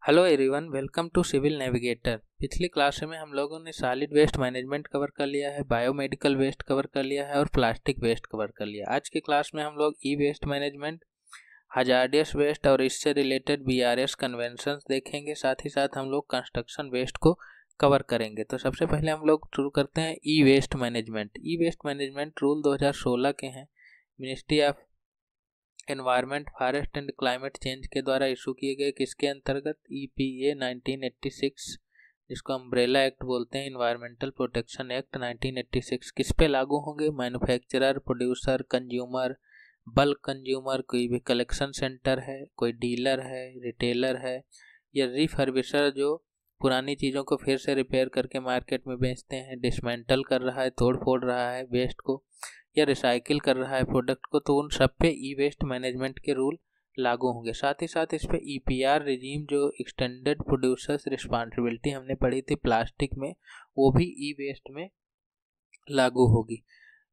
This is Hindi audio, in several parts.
Hello everyone, welcome to civil navigator. पिछली क्लास में हम लोगों ने सॉलिड वेस्ट मैनेजमेंट कवर कर लिया है, बायोमेडिकल वेस्ट कवर कर लिया है और प्लास्टिक वेस्ट कवर कर लिया। आज की क्लास में हम लोग ई वेस्ट मैनेजमेंट, हजार्डियस वेस्ट और इससे रिलेटेड बीआरएस कन्वेंशंस देखेंगे। साथ ही साथ हम लोग कंस्ट्रक्शन वेस्ट को कवर करेंगे। तो सबसे पहले हम लोग शुरू करते हैं ई वेस्ट मैनेजमेंट। ई वेस्ट मैनेजमेंट रूल 2016 के हैं, ministry of environment, forest and climate change के द्वारा इशू किए गए। किसके अंतर्गत? EPA 1986, जिसको अम्ब्रेला एक्ट बोलते हैं, इन्वायरमेंटल प्रोटेक्शन एक्ट 1986। किस पे लागू होंगे? Manufacturer, producer, consumer, bulk consumer, कोई भी कलेक्शन सेंटर है, कोई डीलर है, रिटेलर है, या रिफर्बिशर जो पुरानी चीज़ों को फिर से रिपेयर करके मार्केट में बेचते हैं, डिसमेंटल कर रहा है, तोड़ फोड़ रहा है वेस्ट को, या रिसाइकिल कर रहा है प्रोडक्ट को, तो उन सब पे ई वेस्ट मैनेजमेंट के रूल लागू होंगे। साथ ही साथ इस पे EPR रिजीम, जो एक्सटेंडेड प्रोड्यूसर्स रिस्पॉन्सिबिलिटी हमने पढ़ी थी प्लास्टिक में, वो भी ई वेस्ट में लागू होगी।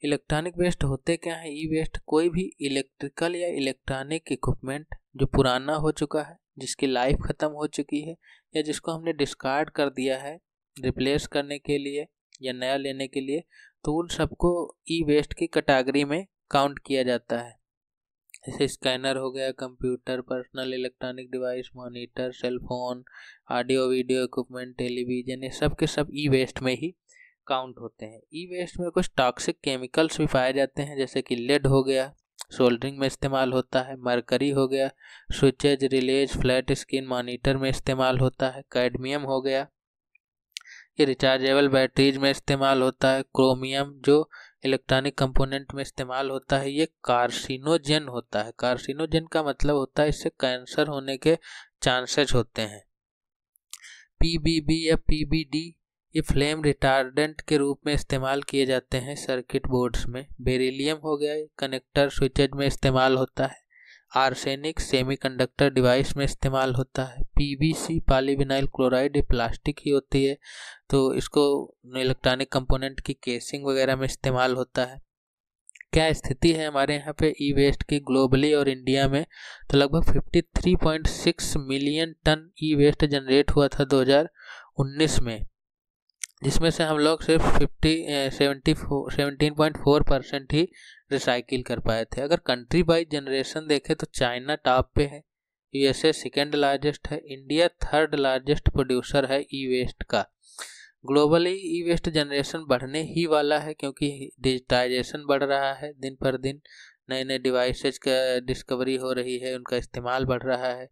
इलेक्ट्रॉनिक वेस्ट होते क्या है? ई वेस्ट कोई भी इलेक्ट्रिकल या इलेक्ट्रॉनिक इक्विपमेंट जो पुराना हो चुका है, जिसकी लाइफ ख़त्म हो चुकी है, या जिसको हमने डिस्कार्ड कर दिया है रिप्लेस करने के लिए या नया लेने के लिए, तो उन सबको ई वेस्ट की कैटेगरी में काउंट किया जाता है। जैसे स्कैनर हो गया, computer, personal electronic device, monitor, cellphone, audio video equipment, television, ये सब के सब ई वेस्ट में ही काउंट होते हैं। ई वेस्ट में कुछ टॉक्सिक केमिकल्स भी पाए जाते हैं, जैसे कि लेड हो गया, सोल्डरिंग में इस्तेमाल होता है, मरकरी हो गया, switches, release, flat screen monitor में इस्तेमाल होता है, कैडमियम हो गया, ये रिचार्जेबल बैटरीज में इस्तेमाल होता है, क्रोमियम जो इलेक्ट्रॉनिक कंपोनेंट में इस्तेमाल होता है, ये कार्सिनोजन होता है। कार्सिनोजन का मतलब होता है इससे कैंसर होने के चांसेस होते हैं। PBB या PBD ये फ्लेम रिटार्डेंट के रूप में इस्तेमाल किए जाते हैं सर्किट बोर्ड्स में। बेरिलियम हो गया, कनेक्टर स्विचेज में इस्तेमाल होता है। आर्सेनिक सेमीकंडक्टर डिवाइस में इस्तेमाल होता है। PVC पॉलीविनाइल क्लोराइड, ये प्लास्टिक ही होती है, तो इसको इलेक्ट्रॉनिक कंपोनेंट की केसिंग वगैरह में इस्तेमाल होता है। क्या स्थिति है हमारे यहाँ पे ई वेस्ट की ग्लोबली और इंडिया में? तो लगभग 53.6 मिलियन टन ई वेस्ट जनरेट हुआ था 2019 में, जिसमें से हम लोग सिर्फ 17.4% ही रिसाइकिल कर पाए थे। अगर कंट्री वाइज जनरेशन देखें तो चाइना टॉप पे है, USA सेकेंड लार्जेस्ट है, इंडिया थर्ड लार्जेस्ट प्रोड्यूसर है ई वेस्ट का। ग्लोबली ई वेस्ट जनरेशन बढ़ने ही वाला है, क्योंकि डिजिटाइजेशन बढ़ रहा है दिन पर दिन, नए नए डिवाइसेज का डिस्कवरी हो रही है, उनका इस्तेमाल बढ़ रहा है,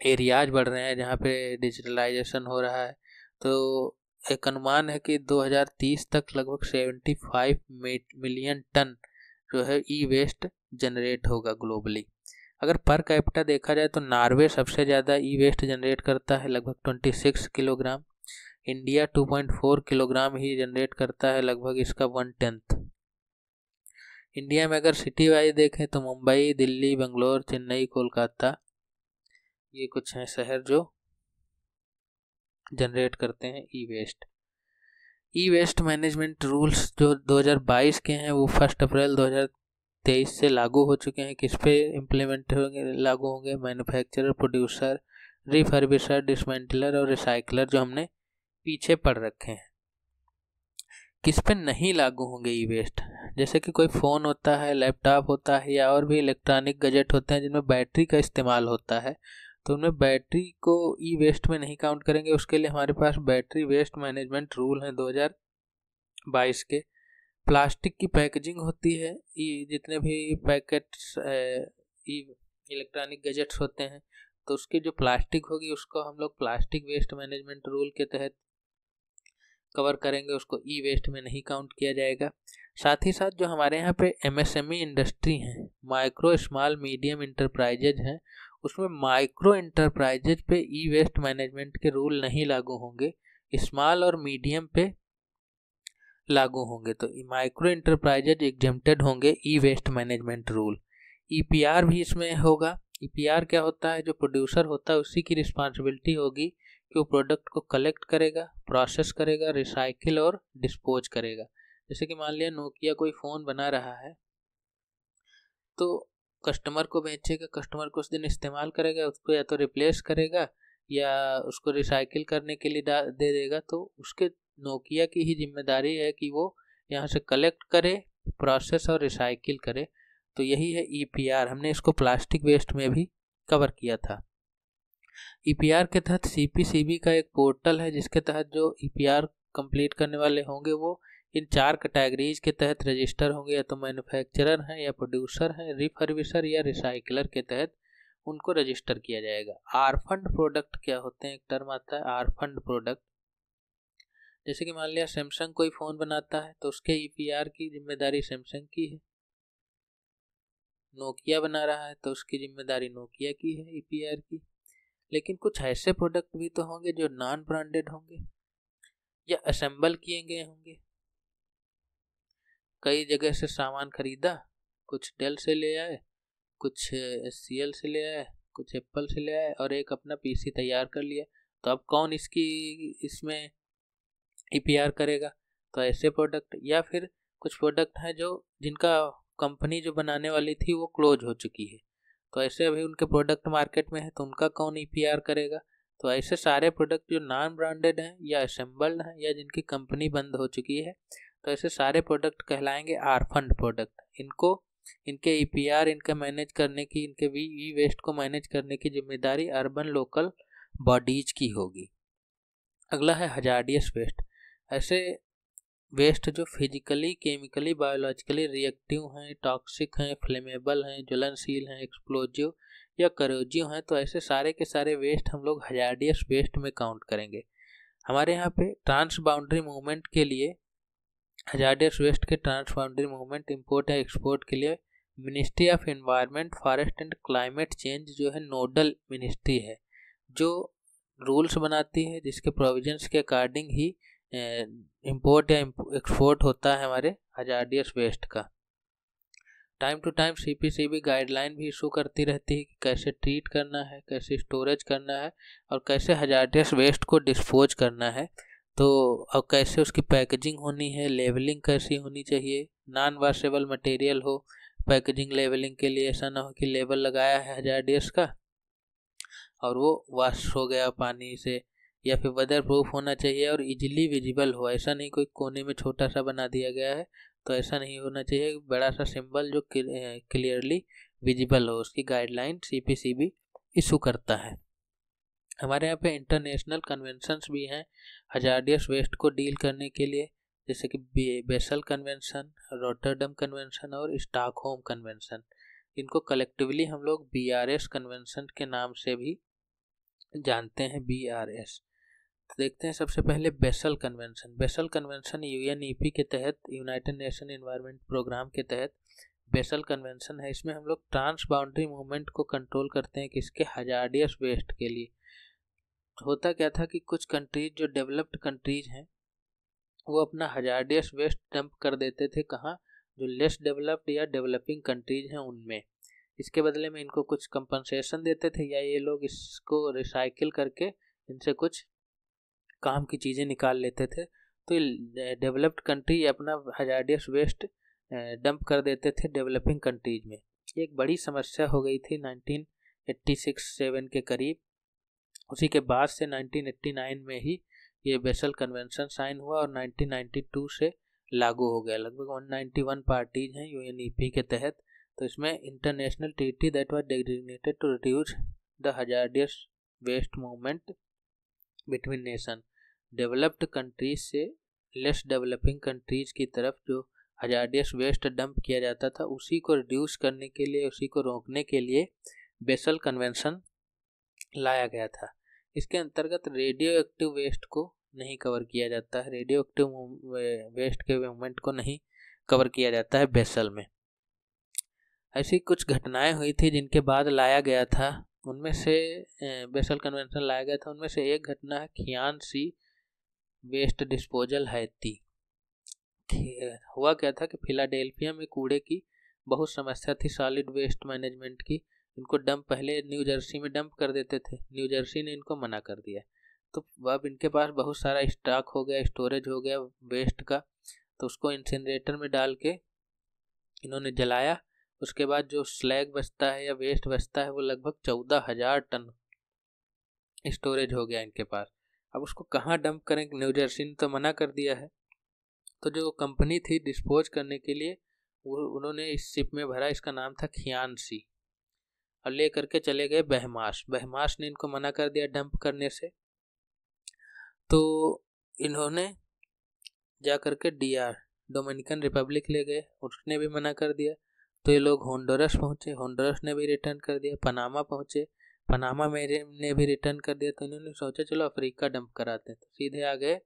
एरियाज बढ़ रहे हैं जहाँ पे डिजिटलाइजेशन हो रहा है। तो एक अनुमान है कि 2030 तक लगभग 75 मिलियन टन जो है ई वेस्ट जनरेट होगा ग्लोबली। अगर पर कैपिटा देखा जाए तो नॉर्वे सबसे ज़्यादा ई वेस्ट जनरेट करता है, लगभग 26 किलोग्राम। इंडिया 2.4 किलोग्राम ही जनरेट करता है, लगभग इसका 1/10। इंडिया में अगर सिटी वाइज देखें तो मुंबई, दिल्ली, बेंगलोर, चेन्नई, कोलकाता, ये कुछ हैं शहर जो जनरेट करते हैं ई वेस्ट। ई वेस्ट मैनेजमेंट रूल्स जो 2022 के हैं वो 1 अप्रैल 2023 से लागू हो चुके हैं। किस पे इम्प्लीमेंट होंगे, लागू होंगे? मैन्युफैक्चरर, प्रोड्यूसर, रिफर्बिशर, डिसमेंटलर और रिसाइकलर, जो हमने पीछे पढ़ रखे हैं। किस पे नहीं लागू होंगे ई वेस्ट? जैसे कि कोई फ़ोन होता है, लैपटॉप होता है, या और भी इलेक्ट्रॉनिक गैजेट होते हैं जिनमें बैटरी का इस्तेमाल होता है, तो उनमें बैटरी को ई वेस्ट में नहीं काउंट करेंगे। उसके लिए हमारे पास बैटरी वेस्ट मैनेजमेंट रूल हैं 2022 के। प्लास्टिक की पैकेजिंग होती है, जितने भी पैकेट्स इलेक्ट्रॉनिक गैजेट्स होते हैं, तो उसकी जो प्लास्टिक होगी उसको हम लोग प्लास्टिक वेस्ट मैनेजमेंट रूल के तहत कवर करेंगे, उसको ई वेस्ट में नहीं काउंट किया जाएगा। साथ ही साथ जो हमारे यहाँ पे MSME इंडस्ट्री हैं, माइक्रो स्मॉल मीडियम इंटरप्राइजेज हैं, उसमें माइक्रो इंटरप्राइजेज पे ई वेस्ट मैनेजमेंट के रूल नहीं लागू होंगे, स्मॉल और मीडियम पे लागू होंगे। तो माइक्रो इंटरप्राइजेज एग्जेम्प्टेड होंगे ई वेस्ट मैनेजमेंट रूल। EPR भी इसमें होगा। EPR क्या होता है? जो प्रोड्यूसर होता है उसी की रिस्पॉन्सिबिलिटी होगी कि वो प्रोडक्ट को कलेक्ट करेगा, प्रोसेस करेगा, रिसाइकिल और डिस्पोज करेगा। जैसे कि मान लिया नोकिया कोई फ़ोन बना रहा है, तो कस्टमर को बेचेगा, कस्टमर कुछ दिन इस्तेमाल करेगा, उसको या तो रिप्लेस करेगा या उसको रिसाइकिल करने के लिए दे देगा, तो उसके नोकिया की ही जिम्मेदारी है कि वो यहाँ से कलेक्ट करे, प्रोसेस और रिसाइकिल करे। तो यही है ईपीआर। हमने इसको प्लास्टिक वेस्ट में भी कवर किया था। ईपीआर के तहत सीपीसीबी का एक पोर्टल है, जिसके तहत जो ईपीआर कंप्लीट करने वाले होंगे वो इन 4 कैटेगरीज के तहत रजिस्टर होंगे, या तो मैन्युफैक्चरर हैं, या प्रोड्यूसर हैं, रिफर्बिशर या रिसाइकलर के तहत उनको रजिस्टर किया जाएगा। आरफंड प्रोडक्ट क्या होते हैं? एक टर्म आता है आरफंड प्रोडक्ट। जैसे कि मान लिया सैमसंग कोई फ़ोन बनाता है तो उसके ईपीआर की जिम्मेदारी सैमसंग की है। नोकिया बना रहा है तो उसकी जिम्मेदारी नोकिया की है ईपीआर की। लेकिन कुछ ऐसे प्रोडक्ट भी तो होंगे जो नॉन ब्रांडेड होंगे या असेंबल किए गए होंगे। कई जगह से सामान खरीदा, कुछ डेल से ले आए, कुछ एचसीएल से ले आए, कुछ एप्पल से ले आए, और एक अपना पीसी तैयार कर लिया। तो अब कौन इसमें ईपीआर करेगा? तो ऐसे प्रोडक्ट, या फिर कुछ प्रोडक्ट हैं जो जिनका कंपनी जो बनाने वाली थी वो क्लोज हो चुकी है, तो ऐसे अभी उनके प्रोडक्ट मार्केट में है, तो उनका कौन ईपीआर करेगा? तो ऐसे सारे प्रोडक्ट जो नॉन ब्रांडेड हैं या असेंबल्ड हैं या जिनकी कंपनी बंद हो चुकी है, तो ऐसे सारे प्रोडक्ट कहलाएंगे आरफंड प्रोडक्ट। इनके ईपीआर, इनका मैनेज करने की, इनके ई वेस्ट को मैनेज करने की जिम्मेदारी अर्बन लोकल बॉडीज की होगी। अगला है हजार्डियस वेस्ट। ऐसे वेस्ट जो फिजिकली, केमिकली, बायोलॉजिकली रिएक्टिव हैं, टॉक्सिक हैं, फ्लेमेबल हैं, ज्वलनशील हैं, एक्सप्लोजिव या करोजिव हैं, तो ऐसे सारे के सारे वेस्ट हम लोग हजार्डियस वेस्ट में काउंट करेंगे। हमारे यहाँ पे ट्रांस बाउंड्री मूवमेंट के लिए, हजार्डियस वेस्ट के ट्रांस बाउंड्री मूवमेंट, इंपोर्ट या एक्सपोर्ट के लिए ministry of environment, forest and climate change जो है नोडल मिनिस्ट्री है, जो रूल्स बनाती है, जिसके प्रोविजंस के अकॉर्डिंग ही इंपोर्ट या एक्सपोर्ट होता है हमारे हजार्डियस वेस्ट का। Time to time CPCB guideline भी इशू करती रहती है कि कैसे ट्रीट करना है, कैसे स्टोरेज करना है, और कैसे हजार्डियस वेस्ट को डिस्पोज करना है। तो अब कैसे उसकी पैकेजिंग होनी है, लेवलिंग कैसी होनी चाहिए, नॉन वॉशेबल मटेरियल हो पैकेजिंग लेवलिंग के लिए, ऐसा ना हो कि लेबल लगाया है हजार्डियस का और वो वॉश हो गया पानी से, या फिर वेदर प्रूफ होना चाहिए और इजीली विजिबल हो। ऐसा नहीं कोई कोने में छोटा सा बना दिया गया है, तो ऐसा नहीं होना चाहिए। बड़ा सा सिंबल जो क्लियरली विजिबल हो, उसकी गाइडलाइन सीपीसीबी इशू करता है। हमारे यहाँ पे इंटरनेशनल कन्वेंशंस भी हैं हजार्डियस वेस्ट को डील करने के लिए, जैसे कि बेसल कन्वेंशन, रॉटरडम कन्वेंशन और स्टॉकहोम कन्वेंशन। इनको कलेक्टिवली हम लोग बीआरएस कन्वेंशन के नाम से भी जानते हैं, बीआरएस। तो देखते हैं सबसे पहले basal convention. Basal convention UNEP के तहत, यूनाइटेड नेशन एनवायरनमेंट प्रोग्राम के तहत बेसल कन्वेंशन है। इसमें हम लोग ट्रांस बाउंड्री मूवमेंट को कंट्रोल करते हैं, किसके? हजार्डियस वेस्ट के लिए। होता क्या था कि कुछ कंट्रीज जो डेवलप्ड कंट्रीज हैं वो अपना हजार्डियस वेस्ट डंप कर देते थे, कहाँ? जो लेस डेवलप्ड या डेवलपिंग कंट्रीज हैं उनमें। इसके बदले में इनको कुछ कंपनसेशन देते थे, या ये लोग इसको रिसाइकिल करके इनसे कुछ काम की चीज़ें निकाल लेते थे। तो डेवलप्ड कंट्री अपना हजार्डियस वेस्ट डंप कर देते थे डेवलपिंग कंट्रीज में। ये एक बड़ी समस्या हो गई थी 1986-7 के करीब। उसी के बाद से 1989 में ही ये बेसल कन्वेंशन साइन हुआ और 1992 से लागू हो गया। लगभग 191 पार्टीज हैं यूएनईपी के तहत। तो इसमें international treaty that was designated to reduce the hazardous waste movement between nation, developed countries से लेस डेवलपिंग कंट्रीज की तरफ जो हजार्डियस वेस्ट डंप किया जाता था, उसी को रिड्यूस करने के लिए, उसी को रोकने के लिए बेसल कन्वेंशन लाया गया था। इसके अंतर्गत रेडियो एक्टिव वेस्ट को नहीं कवर किया जाता है, रेडियो एक्टिव वेस्ट के मूवमेंट को नहीं कवर किया जाता है बेसल में। ऐसी कुछ घटनाएं हुई थी जिनके बाद लाया गया था, उनमें से बेसल कन्वेंशन लाया गया था। उनमें से एक घटना है खियान सी वेस्ट डिस्पोजल हैती। हुआ क्या था कि फिलाडेल्फिया में कूड़े की बहुत समस्या थी, सॉलिड वेस्ट मैनेजमेंट की। इनको डंप पहले न्यू जर्सी में डंप कर देते थे, न्यू जर्सी ने इनको मना कर दिया। तो अब इनके पास बहुत सारा स्टॉक हो गया, स्टोरेज हो गया वेस्ट का, तो उसको इंसिनरेटर में डाल के इन्होंने जलाया। उसके बाद जो स्लैग बचता है या वेस्ट बचता है वो लगभग 14,000 टन स्टोरेज हो गया इनके पास। अब उसको कहाँ डंप करें, न्यू जर्सी ने तो मना कर दिया है। तो जो कंपनी थी डिस्पोज करने के लिए उन्होंने इस शिप में भरा, इसका नाम था खियानसी, और ले करके चले गए बहमास। बहमास ने इनको मना कर दिया डंप करने से। तो इन्होंने जा करके DR डोमिनिकन रिपब्लिक ले गए, उसने भी मना कर दिया। तो ये लोग होंडुरस पहुंचे, होंडुरस ने भी रिटर्न कर दिया। पनामा पहुंचे, पनामा मेरे ने भी रिटर्न कर दिया। तो इन्होंने सोचा चलो अफ्रीका डंप कराते हैं, तो सीधे आ गए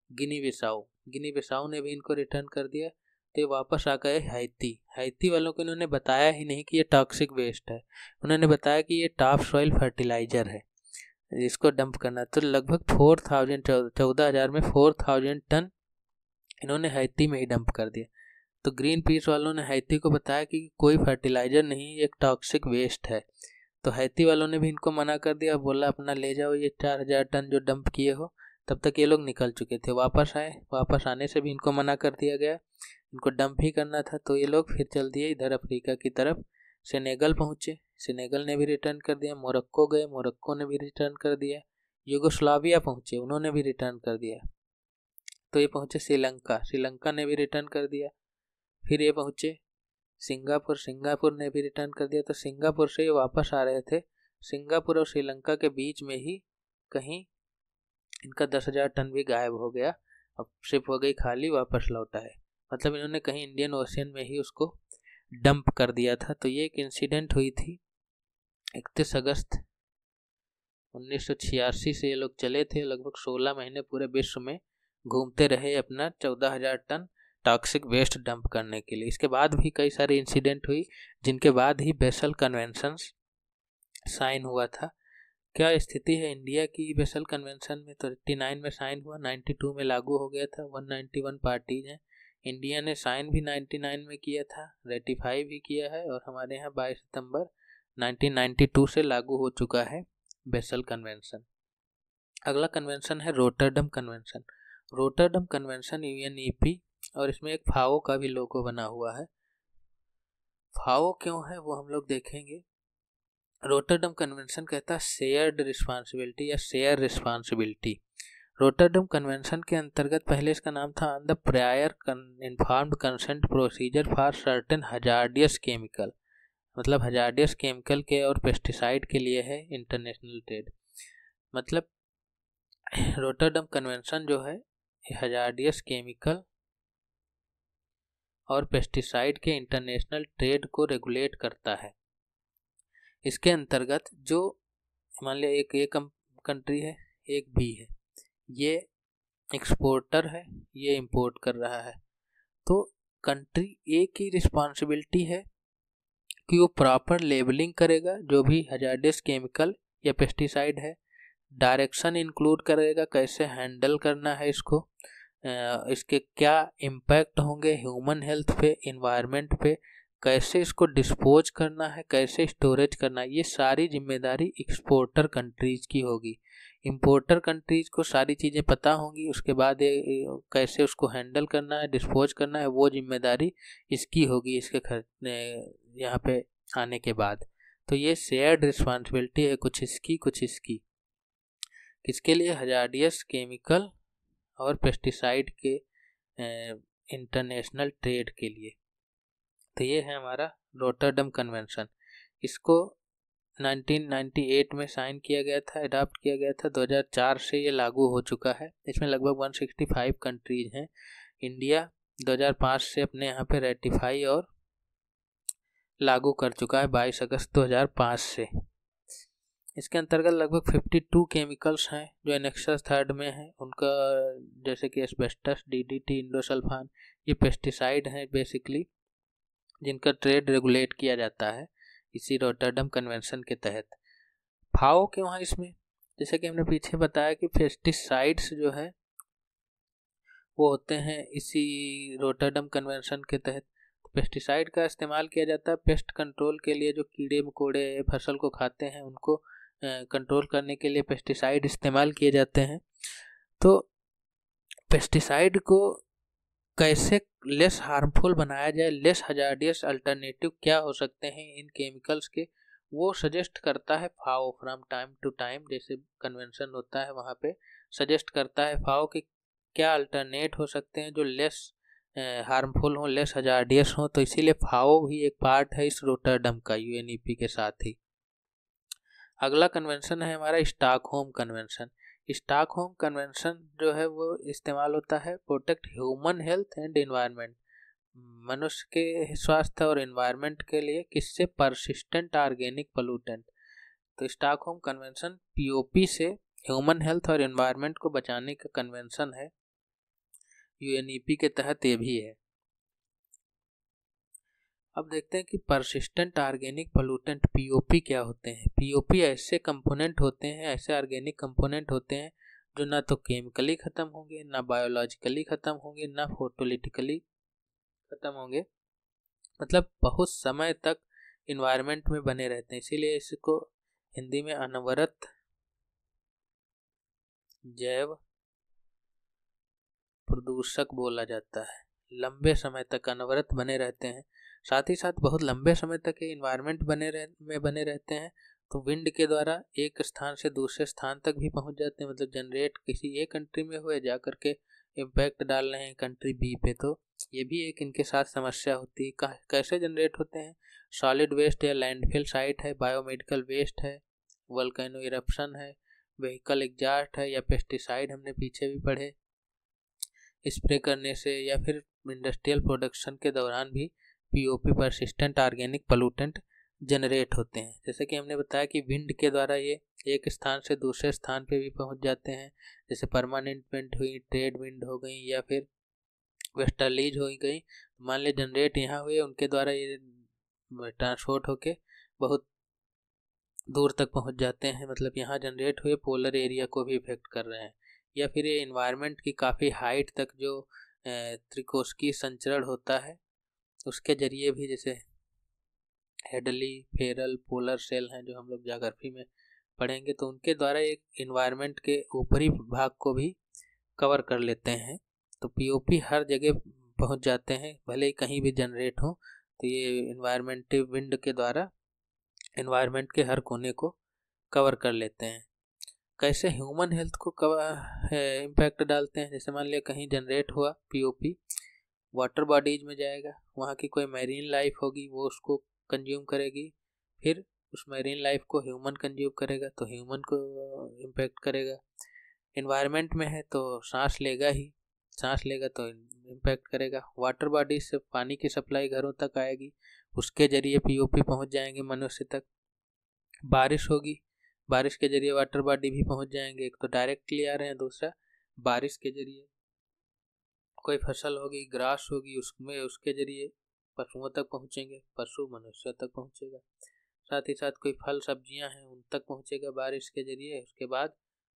गिनी बिसाऊ। गिनी बिसाऊ ने भी इनको रिटर्न कर दिया। तो ये वापस आ गए हैती। हैती वालों को इन्होंने बताया ही नहीं कि ये टॉक्सिक वेस्ट है, उन्होंने बताया कि ये टॉप सॉइल फर्टिलाइजर है, इसको डंप करना। तो लगभग 14,000 में 4,000 टन इन्होंने हैती में ही डंप कर दिया। तो ग्रीन पीस वालों ने हैती को बताया कि कोई फर्टिलाइजर नहीं, एक टॉक्सिक वेस्ट है। तो हैती वालों ने भी इनको मना कर दिया, बोला अपना ले जाओ ये 4,000 टन जो डंप किए हो। तब तक ये लोग निकल चुके थे, वापस आए, वापस आने से भी इनको मना कर दिया गया, इनको डंप ही करना था। तो ये लोग फिर चल दिए इधर अफ्रीका की तरफ। सेनेगल पहुँचे, सेनेगल ने भी रिटर्न कर दिया। मोरक्को गए, मोरक्को ने भी रिटर्न कर दिया। यूगोस्लाविया पहुँचे, उन्होंने भी रिटर्न कर दिया। तो ये पहुँचे श्रीलंका, श्रीलंका ने भी रिटर्न कर दिया। फिर ये पहुँचे सिंगापुर, सिंगापुर ने भी रिटर्न कर दिया। तो सिंगापुर से ये वापस आ रहे थे, सिंगापुर और श्रीलंका के बीच में ही कहीं इनका 10,000 टन भी गायब हो गया। अब शिप हो गई खाली, वापस लौटा है, मतलब इन्होंने कहीं इंडियन ओशियन में ही उसको डंप कर दिया था। तो ये एक इंसिडेंट हुई थी 31 अगस्त 1986 से। ये लोग चले थे, लगभग 16 महीने पूरे विश्व में घूमते रहे अपना 14,000 टन टॉक्सिक वेस्ट डंप करने के लिए। इसके बाद भी कई सारे इंसिडेंट हुई, जिनके बाद ही बेसल कन्वेंशन साइन हुआ था। क्या स्थिति है इंडिया की बेसल कन्वेंशन में? तो 89 में साइन हुआ, 92 में लागू हो गया था। 191 पार्टीज हैं, इंडिया ने साइन भी 99 में किया था, रेटिफाई भी किया है, और हमारे यहाँ 22 सितंबर 1992 से लागू हो चुका है बेसल कन्वेंशन। अगला कन्वेंशन है Rotterdam convention. Rotterdam convention UNEP, और इसमें एक फाओ का भी लोगो बना हुआ है। फाओ क्यों है वो हम लोग देखेंगे। रोटरडम कन्वेंशन कहता है शेयर्ड रिस्पांसिबिलिटी या शेयर रिस्पांसिबिलिटी। रोटरडम कन्वेंशन के अंतर्गत पहले इसका नाम था the prior informed consent procedure for certain hazardous chemical, मतलब हजार्डियस केमिकल के और पेस्टिसाइड के लिए है इंटरनेशनल ट्रेड। मतलब रोटरडम कन्वेंशन जो है हजार्डियस केमिकल और पेस्टिसाइड के इंटरनेशनल ट्रेड को रेगुलेट करता है। इसके अंतर्गत जो मान लिया एक कंट्री है, एक बी है, ये एक्सपोर्टर है, ये इंपोर्ट कर रहा है, तो कंट्री ए की रिस्पांसिबिलिटी है कि वो प्रॉपर लेबलिंग करेगा जो भी हजार्डियस केमिकल या पेस्टिसाइड है, डायरेक्शन इंक्लूड करेगा कैसे हैंडल करना है इसको, इसके क्या इम्पैक्ट होंगे ह्यूमन हेल्थ पे, इन्वायरमेंट पे, कैसे इसको डिस्पोज करना है, कैसे स्टोरेज करना है, ये सारी जिम्मेदारी एक्सपोर्टर कंट्रीज की होगी। इंपोर्टर कंट्रीज को सारी चीज़ें पता होंगी, उसके बाद कैसे उसको हैंडल करना है, डिस्पोज करना है, वो जिम्मेदारी इसकी होगी इसके यहाँ पे आने के बाद। तो ये शेयर्ड रिस्पॉन्सिबिलिटी है, कुछ इसकी कुछ इसकी। किसके लिए? हजार्डियस केमिकल और पेस्टिसाइड के इंटरनेशनल ट्रेड के लिए। तो ये है हमारा रोटरडम कन्वेंशन। इसको 1998 में साइन किया गया था, अडॉप्ट किया गया था। 2004 से ये लागू हो चुका है। इसमें लगभग 165 कंट्रीज हैं। इंडिया 2005 से अपने यहाँ पे रेटिफाई और लागू कर चुका है 22 अगस्त 2005 से। इसके अंतर्गत लगभग 52 केमिकल्स हैं जो एनेक्सस 3 में हैं। उनका जैसे कि एस्बेस्टस, DDT, इंडोसल्फान, ये पेस्टिसाइड हैं बेसिकली, जिनका ट्रेड रेगुलेट किया जाता है इसी रोटरडम कन्वेंशन के तहत। फाओ क्यों है इसमें? जैसे कि हमने पीछे बताया कि पेस्टिसाइड्स जो है वो होते हैं इसी रोटरडम कन्वेंशन के तहत। पेस्टिसाइड का इस्तेमाल किया जाता है पेस्ट कंट्रोल के लिए, जो कीड़े मकोड़े फसल को खाते हैं उनको कंट्रोल करने के लिए पेस्टिसाइड इस्तेमाल किए जाते हैं। तो पेस्टिसाइड को कैसे लेस हार्मफुल बनाया जाए, लेस हजार्डियस अल्टरनेटिव क्या हो सकते हैं इन केमिकल्स के, वो सजेस्ट करता है फाओ फ्रॉम टाइम टू टाइम, जैसे कन्वेंशन होता है वहाँ पे सजेस्ट करता है फाओ कि क्या अल्टरनेट हो सकते हैं जो लेस हार्मफुल हो, लेस हजार्डियस हो। तो इसीलिए फाओ भी एक पार्ट है इस रोटरडम का, यूएनईपी के साथ ही। अगला कन्वेंशन है हमारा स्टॉकहोम कन्वेंशन। स्टॉकहोम कन्वेंशन जो है वो इस्तेमाल होता है protect human health and environment, मनुष्य के स्वास्थ्य और एनवायरनमेंट के लिए, किससे? Persistent organic pollutant. तो स्टॉकहोम कन्वेंशन पीओपी से ह्यूमन हेल्थ और एनवायरनमेंट को बचाने का कन्वेंशन है, यूएनईपी के तहत ये भी है। अब देखते हैं कि परसिस्टेंट ऑर्गेनिक पोल्यूटेंट पीओपी क्या होते हैं। पीओपी ऐसे कंपोनेंट होते हैं, ऐसे ऑर्गेनिक कंपोनेंट होते हैं जो ना तो केमिकली ख़त्म होंगे, ना बायोलॉजिकली ख़त्म होंगे, ना फोटोलिटिकली ख़त्म होंगे, मतलब बहुत समय तक इन्वायरमेंट में बने रहते हैं। इसीलिए इसको हिंदी में अनवरत जैव प्रदूषक बोला जाता है। लंबे समय तक अनवरत बने रहते हैं, साथ ही साथ बहुत लंबे समय तक ये इन्वायरमेंट बने रहते हैं। तो विंड के द्वारा एक स्थान से दूसरे स्थान तक भी पहुंच जाते हैं, मतलब जनरेट किसी एक कंट्री में हुए जा करके इम्पैक्ट डाल रहे हैं कंट्री बी पे। तो ये भी एक इनके साथ समस्या होती है। कैसे जनरेट होते हैं? सॉलिड वेस्ट या लैंडफिल साइट है, बायोमेडिकल वेस्ट है, वोल्केनो इरप्शन है, व्हीकल एग्जॉस्ट है, या पेस्टिसाइड हमने पीछे भी पढ़े, स्प्रे करने से, या फिर इंडस्ट्रियल प्रोडक्शन के दौरान भी POP persistent organic pollutant generate होते हैं। जैसे कि हमने बताया कि विंड के द्वारा ये एक स्थान से दूसरे स्थान पे भी पहुंच जाते हैं, जैसे परमानेंट विंड हुई, ट्रेड विंड हो गई, या फिर वेस्टर्लीज हो गई। मान लीजिए जनरेट यहाँ हुए, उनके द्वारा ये ट्रांसपोर्ट होके बहुत दूर तक पहुंच जाते हैं, मतलब यहाँ जनरेट हुए पोलर एरिया को भी इफेक्ट कर रहे हैं। या फिर ये इन्वायरमेंट की काफ़ी हाइट तक जो त्रिकोष्कीय संचरण होता है उसके जरिए भी, जैसे हेडली, फेरल, पोलर सेल हैं जो हम लोग ज्योग्राफी में पढ़ेंगे, तो उनके द्वारा एक इन्वायरमेंट के ऊपरी भाग को भी कवर कर लेते हैं। तो पीओपी हर जगह पहुंच जाते हैं, भले ही कहीं भी जनरेट हो। तो ये इन्वायरमेंटिव विंड के द्वारा इन्वायरमेंट के हर कोने को कवर कर लेते हैं। कैसे ह्यूमन हेल्थ को इम्पैक्ट डालते हैं? जैसे मान लिया कहीं जनरेट हुआ पीओपी, वाटर बॉडीज में जाएगा, वहाँ की कोई मैरीन लाइफ होगी, वो उसको कंज्यूम करेगी, फिर उस मैरीन लाइफ को ह्यूमन कंज्यूम करेगा, तो ह्यूमन को इम्पैक्ट करेगा। इन्वायरमेंट में है तो सांस लेगा ही, सांस लेगा तो इम्पैक्ट करेगा। वाटर बॉडीज से पानी की सप्लाई घरों तक आएगी, उसके जरिए पीओपी पहुँच जाएंगे मनुष्य तक। बारिश होगी, बारिश के जरिए वाटर बॉडी भी पहुंच जाएंगे। एक तो डायरेक्टली आ रहे हैं, दूसरा बारिश के जरिए कोई फसल होगी, ग्रास होगी, उसमें उसके जरिए पशुओं तक पहुंचेंगे, पशु मनुष्य तक पहुंचेगा। साथ ही साथ कोई फल सब्जियां हैं उन तक पहुंचेगा बारिश के जरिए, उसके बाद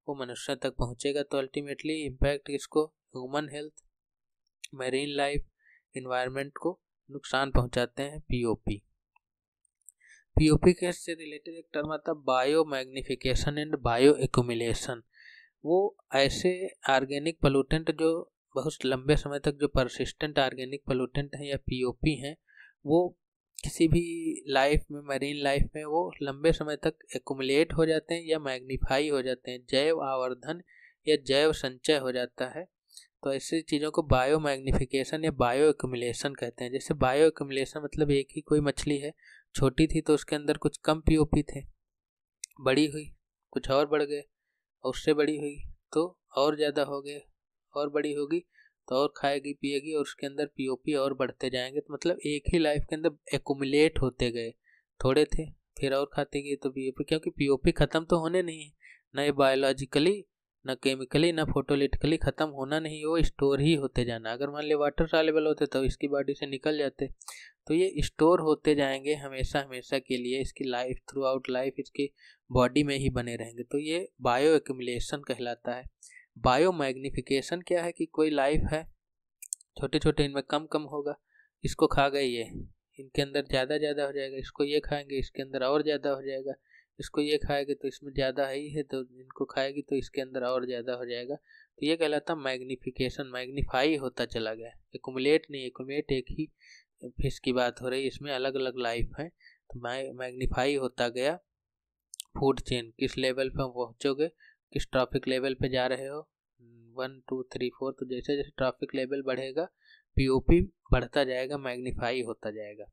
वो मनुष्य तक पहुंचेगा। तो अल्टीमेटली इम्पैक्ट इसको human health, marine life, environment को नुकसान पहुंचाते हैं पीओपी। पीओपी के से रिलेटेड एक टर्म आता है bio magnification and bio accumulation. वो ऐसे ऑर्गेनिक पोल्यूटेंट जो बहुत लंबे समय तक, जो परसिस्टेंट ऑर्गेनिक पोल्यूटेंट हैं या पीओपी हैं, वो किसी भी लाइफ में, मरीन लाइफ में, वो लंबे समय तक एक्यूमुलेट हो जाते हैं या मैग्नीफाई हो जाते हैं, जैव आवर्धन या जैव संचय हो जाता है। तो ऐसी चीज़ों को बायो मैग्निफिकेशन या बायो एक्यूमुलेशन कहते हैं। जैसे बायो एक्यूमुलेशन मतलब एक ही कोई मछली है, छोटी थी तो उसके अंदर कुछ कम पीओपी थे, बड़ी हुई कुछ और बढ़ गए, और उससे बड़ी हुई तो और ज़्यादा हो गए, और बड़ी होगी तो और खाएगी पिएगी, और उसके अंदर पीओपी और बढ़ते जाएंगे। तो मतलब एक ही लाइफ के अंदर एक्यूमुलेट होते गए, थोड़े थे फिर और खाते गए तो पीओपी, क्योंकि पीओपी ख़त्म तो होने नहीं है, ना ये बायोलॉजिकली, ना केमिकली, ना फोटोलिटिकली ख़त्म होना नहीं, वो स्टोर ही होते जाना। अगर मान लिया वाटर सॉल्युबल होते तो इसकी बॉडी से निकल जाते, तो ये स्टोर होते जाएंगे हमेशा हमेशा के लिए, इसकी लाइफ, थ्रू आउट लाइफ इसकी बॉडी में ही बने रहेंगे। तो ये बायो एक्यूमुलेशन कहलाता है। बायो मैग्निफिकेशन क्या है कि कोई लाइफ है, छोटे छोटे, इनमें कम कम होगा, इसको खा गए ये, इनके अंदर ज़्यादा ज़्यादा हो जाएगा, इसको ये खाएंगे इसके अंदर और ज़्यादा हो जाएगा, इसको ये खाएंगे तो इसमें ज़्यादा ही है, तो इनको खाएगी तो इसके अंदर और ज़्यादा हो जाएगा। तो ये कहलाता मैग्निफिकेशन, मैग्नीफाई होता चला गया, एक्यूमुलेट नहीं। एक्यूमुलेट एक ही फिश की बात हो रही है, इसमें अलग अलग लाइफ है, तो मैग्नीफाई होता गया फूड चेन। किस लेवल पे पहुँचोगे, किस ट्रैफिक लेवल पे जा रहे हो, 1 2 3 4, तो जैसे जैसे ट्रैफिक लेवल बढ़ेगा पीओपी बढ़ता जाएगा, मैग्नीफाई होता जाएगा।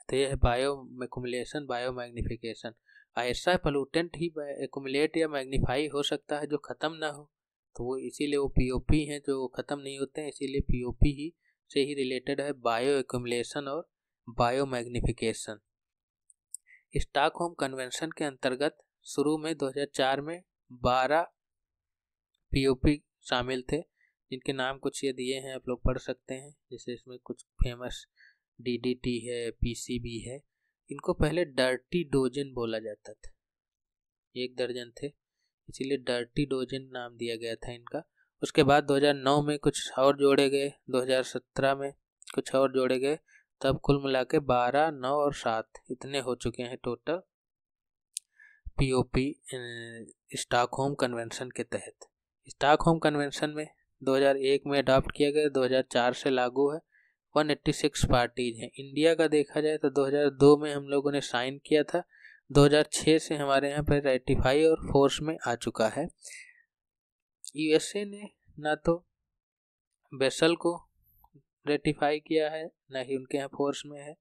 तो यह है बायो एक्युमुलेशन, बायो मैग्निफिकेशन। ऐसा पोल्यूटेंट ही एक्युमुलेट या मैग्नीफाई हो सकता है जो ख़त्म ना हो, तो वो इसीलिए वो पीओपी हैं जो ख़त्म नहीं होते हैं, इसीलिए पीओपी ही से ही रिलेटेड है बायो एक्युमुलेशन और बायो मैग्निफिकेशन। स्टॉकहोम कन्वेंशन के अंतर्गत शुरू में 2004 में 12 पीओपी शामिल थे, जिनके नाम कुछ ये दिए हैं, आप लोग पढ़ सकते हैं। जैसे इसमें कुछ फेमस डीडीटी है, पीसीबी है। इनको पहले डर्टी डोजन बोला जाता था, 1 दर्जन थे, इसीलिए डर्टी डोजन नाम दिया गया था इनका। उसके बाद 2009 में कुछ और जोड़े गए, 2017 में कुछ और जोड़े गए, तब कुल मिला के 12, 9 और 7 इतने हो चुके हैं टोटल पीओपी स्टॉकहोम कन्वेंशन के तहत। स्टॉकहोम कन्वेंशन में 2001 में अडॉप्ट किया गया, 2004 से लागू है। 186 पार्टीज हैं। इंडिया का देखा जाए तो 2002 में हम लोगों ने साइन किया था, 2006 से हमारे यहाँ पर रेटिफाई और फोर्स में आ चुका है। यूएसए ने ना तो बेसल को रेटिफाई किया है, ना ही उनके यहाँ फोर्स में है,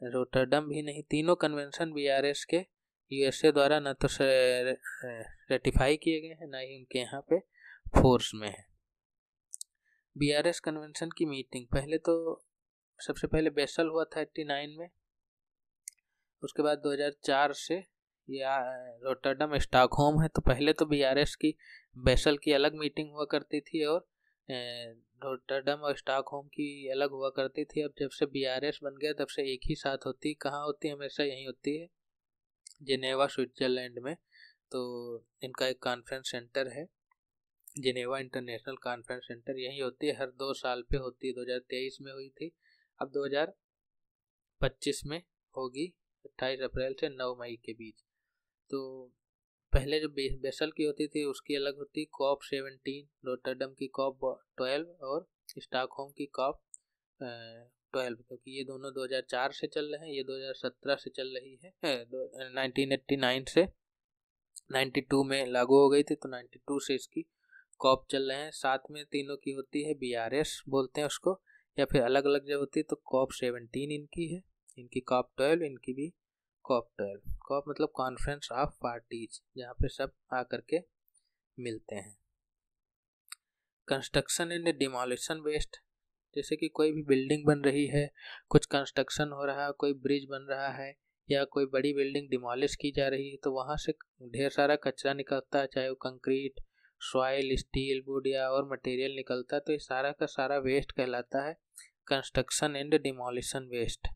रोटरडम भी नहीं। तीनों कन्वेंशन बीआरएस के यूएसए द्वारा ना तो रेटिफाई किए गए हैं, ना ही उनके यहाँ पे फोर्स में है। बीआरएस कन्वेंशन की मीटिंग पहले तो सबसे पहले बेसल हुआ था 89 में, उसके बाद 2004 से या रोटरडम स्टॉकहोम है। तो पहले तो बीआरएस की बेसल की अलग मीटिंग हुआ करती थी और रोटरडम और स्टॉकहोम की अलग हुआ करती थी। अब जब से बीआरएस बन गया तब से एक ही साथ होती। कहाँ होती है? हमेशा यहीं होती है, जिनेवा स्विट्जरलैंड में। तो इनका एक कॉन्फ्रेंस सेंटर है, जिनेवा इंटरनेशनल कॉन्फ्रेंस सेंटर, यही होती है, हर 2 साल पे होती है। 2023 में हुई थी, अब 2025 में होगी, 28 अप्रैल से 9 मई के बीच। तो पहले जो बेसल की होती थी उसकी अलग होती, कॉप 17, रोटरडम की कॉप 12 और स्टॉकहोम की कॉप 12, क्योंकि ये दोनों 2004 से चल रहे हैं, ये 2017 से चल रही है, 1989 से 92 में लागू हो गई थी, तो 92 से इसकी कॉप चल रहे हैं। साथ में तीनों की होती है बीआरएस बोलते हैं उसको, या फिर अलग अलग जब होती है तो कॉप 17 इनकी है, इनकी कॉप 12, इनकी भी कॉप 12। कॉप मतलब कॉन्फ्रेंस ऑफ पार्टीज, जहाँ पे सब आकर के मिलते हैं। कंस्ट्रक्शन एंड डिमोलिशन वेस्ट, जैसे कि कोई भी बिल्डिंग बन रही है, कुछ कंस्ट्रक्शन हो रहा है, कोई ब्रिज बन रहा है या कोई बड़ी बिल्डिंग डिमोलिश की जा रही है, तो वहाँ से ढेर सारा कचरा निकलता है, चाहे वो कंक्रीट, सॉइल, स्टील, वुड या और मटेरियल निकलता है, तो ये सारा का सारा वेस्ट कहलाता है कंस्ट्रक्शन एंड डिमोलिशन वेस्ट।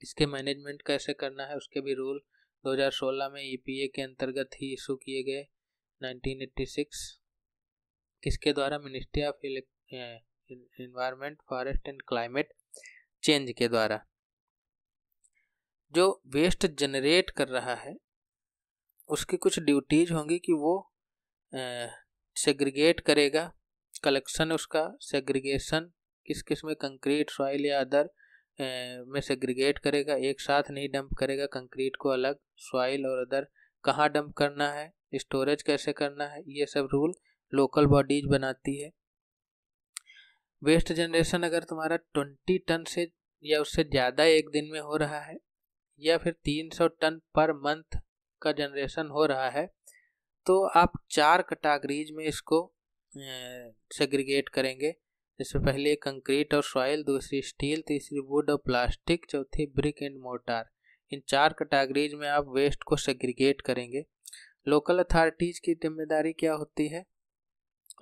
इसके मैनेजमेंट कैसे करना है उसके भी रूल 2016 में ईपीए के अंतर्गत ही इशू किए गए, 1986, किसके द्वारा? Ministry of environment, forest and climate change के द्वारा। जो वेस्ट जनरेट कर रहा है उसकी कुछ ड्यूटीज होंगी कि वो सेग्रीगेट करेगा, कलेक्शन उसका सेग्रीगेशन किस किस में, कंक्रीट, सॉइल या अदर में सेग्रीगेट करेगा, एक साथ नहीं डंप करेगा, कंक्रीट को अलग, सॉइल और अदर कहाँ डंप करना है, स्टोरेज कैसे करना है, ये सब रूल लोकल बॉडीज बनाती है। वेस्ट जनरेशन अगर तुम्हारा 20 टन से या उससे ज़्यादा एक दिन में हो रहा है, या फिर 300 टन पर मंथ का जनरेशन हो रहा है, तो आप 4 कैटेगरीज में इसको सेग्रीगेट करेंगे। जैसे पहले कंक्रीट और सॉइल, दूसरी स्टील, तीसरी वुड और प्लास्टिक, चौथी brick and mortar. In 4 categories में आप वेस्ट को सेग्रीगेट करेंगे। लोकल अथॉरिटीज़ की जिम्मेदारी क्या होती है?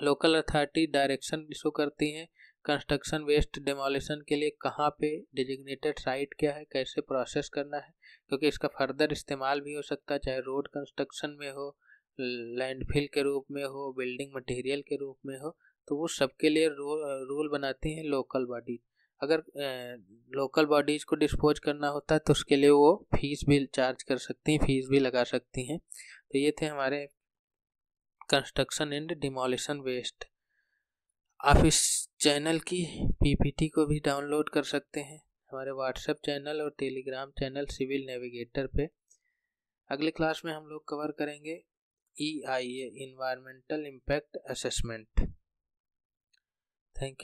लोकल अथॉरिटी डायरेक्शन इशू करती हैं कंस्ट्रक्शन वेस्ट डिमोलिशन के लिए, कहाँ पे डेजिग्नेटेड साइट क्या है, कैसे प्रोसेस करना है, क्योंकि इसका फर्दर इस्तेमाल भी हो सकता है, चाहे रोड कंस्ट्रक्शन में हो, लैंडफिल के रूप में हो, बिल्डिंग मटेरियल के रूप में हो, तो वो सबके लिए रूल बनाती हैं लोकल बॉडी। अगर लोकल बॉडीज को डिस्पोज करना होता है तो उसके लिए वो फीस भी चार्ज कर सकती हैं, फीस भी लगा सकती हैं। तो ये थे हमारे कंस्ट्रक्शन एंड डिमोलिशन वेस्ट। आप इस चैनल की पीपीटी को भी डाउनलोड कर सकते हैं, हमारे व्हाट्सएप चैनल और टेलीग्राम चैनल सिविल नेविगेटर पे। अगले क्लास में हम लोग कवर करेंगे EIA, environmental impact assessment. Thank you.